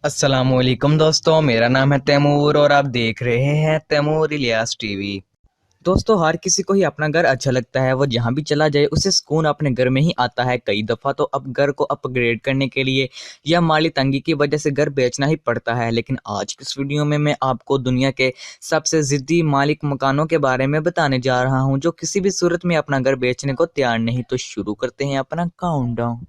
अस्सलामुअलैकुम दोस्तों, मेरा नाम है तैमूर और आप देख रहे हैं तैमूर इलियास टीवी। दोस्तों, हर किसी को ही अपना घर अच्छा लगता है। वो जहाँ भी चला जाए उसे सुकून अपने घर में ही आता है। कई दफ़ा तो अब घर को अपग्रेड करने के लिए या माली तंगी की वजह से घर बेचना ही पड़ता है। लेकिन आज की इस वीडियो में मैं आपको दुनिया के सबसे ज़िद्दी मालिक मकानों के बारे में बताने जा रहा हूँ, जो किसी भी सूरत में अपना घर बेचने को तैयार नहीं। तो शुरू करते हैं अपना countdown.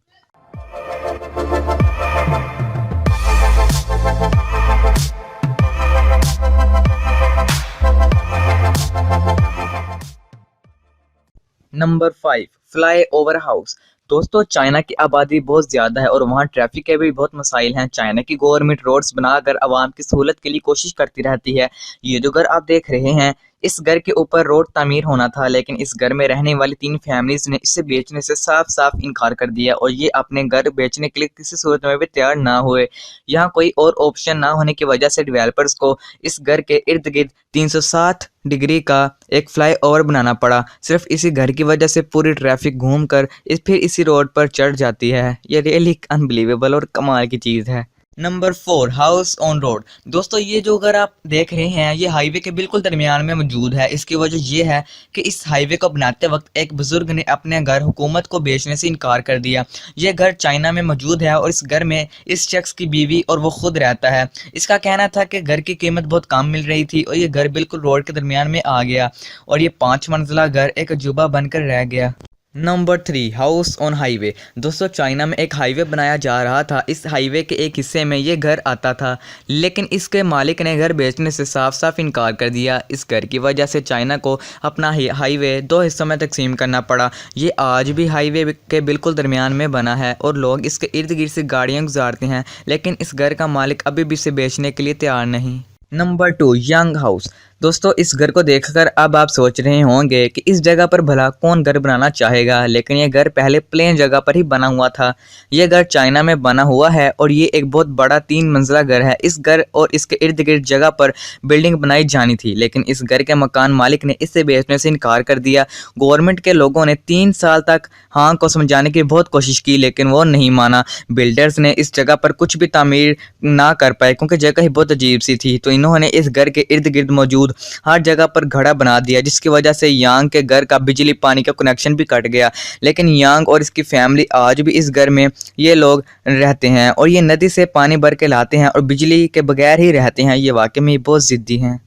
Number 5, fly over house. दोस्तों, चाइना की आबादी बहुत ज़्यादा है और वहाँ ट्रैफिक के भी बहुत मसाइल हैं। चाइना की गवर्नमेंट रोड्स बनाकर आवाम की सहूलत के लिए कोशिश करती रहती है। ये जो घर आप देख रहे हैं, इस घर के ऊपर रोड तामीर होना था, लेकिन इस घर में रहने वाली 3 फैमिलीज ने इसे बेचने से साफ साफ इनकार कर दिया और ये अपने घर बेचने के लिए किसी सूरत में भी तैयार ना हुए। यहाँ कोई और ऑप्शन ना होने की वजह से डेवलपर्स को इस घर के इर्द गिर्द 360 डिग्री का एक फ्लाई ओवर बनाना पड़ा। सिर्फ इसी घर की वजह से पूरी ट्रैफिक घूम कर फिर इसी रोड पर चढ़ जाती है। ये रियली अनबिलीवेबल और कमाल की चीज़ है। Number 4, house on road. दोस्तों, ये जो घर आप देख रहे हैं, ये हाईवे के बिल्कुल दरमियान में मौजूद है। इसकी वजह ये है कि इस हाईवे को बनाते वक्त एक बुजुर्ग ने अपने घर हुकूमत को बेचने से इनकार कर दिया। ये घर चाइना में मौजूद है और इस घर में इस शख्स की बीवी और वो खुद रहता है। इसका कहना था कि घर की कीमत बहुत कम मिल रही थी और ये घर बिल्कुल रोड के दरमियान में आ गया और ये 5 मंजिला घर एक अजूबा बनकर रह गया। Number 3, house on highway. दोस्तों, चाइना में एक हाईवे बनाया जा रहा था। इस हाईवे के एक हिस्से में ये घर आता था, लेकिन इसके मालिक ने घर बेचने से साफ साफ इनकार कर दिया। इस घर की वजह से चाइना को अपना हाईवे 2 हिस्सों में तकसीम करना पड़ा। ये आज भी हाईवे के बिल्कुल दरमियान में बना है और लोग इसके इर्द गिर्द से गाड़ियाँ गुजारते हैं, लेकिन इस घर का मालिक अभी भी इसे बेचने के लिए तैयार नहीं। Number 2, young house. दोस्तों, इस घर को देखकर अब आप सोच रहे होंगे कि इस जगह पर भला कौन घर बनाना चाहेगा, लेकिन ये घर पहले प्लेन जगह पर ही बना हुआ था। ये घर चाइना में बना हुआ है और ये एक बहुत बड़ा 3 मंजिला घर है। इस घर और इसके इर्द गिर्द जगह पर बिल्डिंग बनाई जानी थी, लेकिन इस घर के मकान मालिक ने इसे बेचने से इनकार कर दिया। गवर्नमेंट के लोगों ने 3 साल तक हाँ को समझाने की बहुत कोशिश की, लेकिन वो नहीं माना। बिल्डर्स ने इस जगह पर कुछ भी तामीर ना कर पाए क्योंकि जगह ही बहुत अजीब सी थी। तो इन्होंने इस घर के इर्द गिर्द मौजूद हर जगह पर घड़ा बना दिया, जिसकी वजह से यांग के घर का बिजली पानी का कनेक्शन भी कट गया। लेकिन यांग और इसकी फैमिली आज भी इस घर में ये लोग रहते हैं और ये नदी से पानी भर के लाते हैं और बिजली के बगैर ही रहते हैं। ये वाकई में बहुत ज़िद्दी हैं।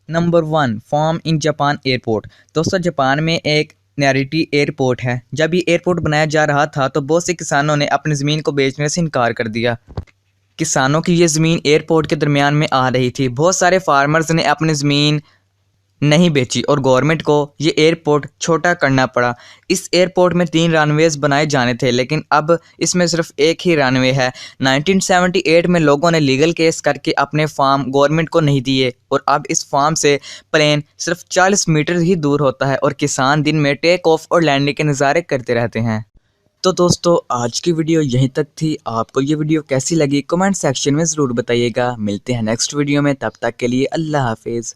Number 1, farm in Japan airport. दोस्तों, जापान में एक नारिटी एयरपोर्ट है। जब ये एयरपोर्ट बनाया जा रहा था तो बहुत से किसानों ने अपनी ज़मीन को बेचने से इनकार कर दिया। किसानों की ये ज़मीन एयरपोर्ट के दरमियान में आ रही थी। बहुत सारे फार्मर्स ने अपनी ज़मीन नहीं बेची और गवर्नमेंट को ये एयरपोर्ट छोटा करना पड़ा। इस एयरपोर्ट में 3 रनवेज बनाए जाने थे, लेकिन अब इसमें सिर्फ एक ही रनवे है। 1978 में लोगों ने लीगल केस करके अपने फार्म गवर्नमेंट को नहीं दिए और अब इस फार्म से प्लेन सिर्फ 40 मीटर ही दूर होता है और किसान दिन में टेक ऑफ और लैंडिंग के नज़ारे करते रहते हैं। तो दोस्तों, आज की वीडियो यहीं तक थी। आपको ये वीडियो कैसी लगी कमेंट सेक्शन में ज़रूर बताइएगा। मिलते हैं नेक्स्ट वीडियो में, तब तक के लिए अल्लाह हाफिज़।